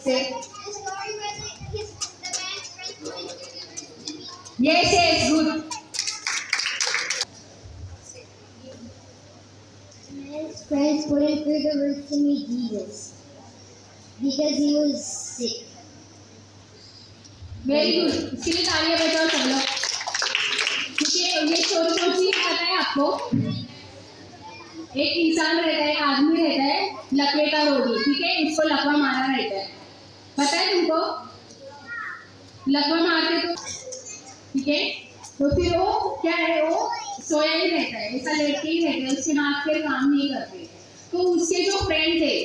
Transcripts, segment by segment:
Say. Yes, yes, good. His friends couldn't figure out to meet Jesus because he was sick. Very good, इसके लिए तालियां बजाओ सब लोग। ठीक है, ये स्टोरी कौन सी है पता है आपको? एक इंसान रहता है, एक आदमी रहता है, लकवेटा रोगी, ठीक है, इसको लकवा मारा रहता है, पता है तुमको? लकवा मारते तो ठीक है, तो फिर वो क्या है, वो सोया ही रहता है, ऐसा लेट के ही रहता है, उसके हाथ पैर काम नहीं करते। तो उसके जो फ्रेंड थे,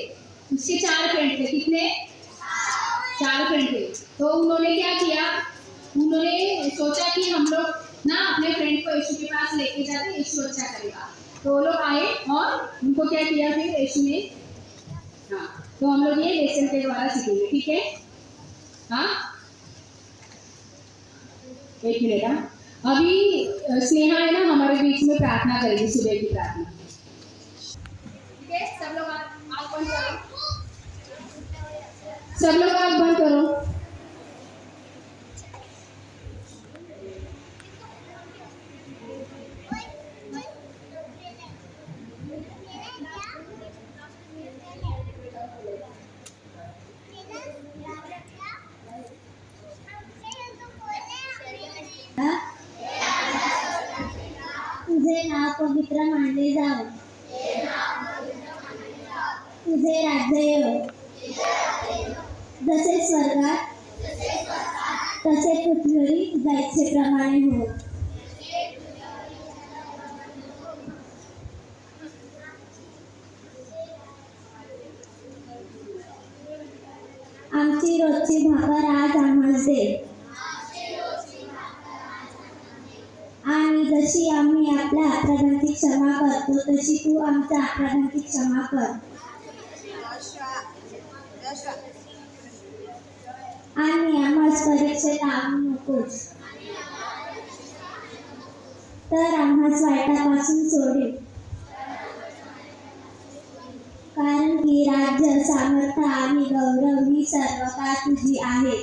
उसके 4 फ्रेंड थे, कितने? 4 फ्रेंड थे। तो उन्होंने क्या किया, उन्होंने सोचा कि हम लोग ना अपने फ्रेंड को यीशु के पास लेके जाते, यीशु अच्छा करेगा। तो वो लोग आए और उनको क्या किया, फिर यीशु ने, हाँ, तो हम लोग ये लेसन के द्वारा सीखेंगे, ठीक है? हाँ, एक मिनट। हाँ, अभी स्नेहा है ना हमारे बीच में, प्रार्थना करेगी, सुबह की प्रार्थना। ठीक है, सब लोग आँख बंद करो, सब लोग आँख बंद करो। तुझे नाव पवित्र मानले जावे, तुझे राज्य येवो, जसे स्वर्गात तसे पृथ्वीवरी तुझ्या इच्छेप्रमाणे हो. आमची रोजची भाकर आज आम्हाला दे, आणि जशी आम्ही आपल्या अपराधांची क्षमा करतो तशी तू आमच्या अपराधांची क्षमा कर, आणि आम्हाला परीक्षेत आणू नकोस, तर आम्हाला वाईटापासून सोडे, कारण की राज्य, सामर्थ आणि गौरव ही सर्व काळ तुझी आहे.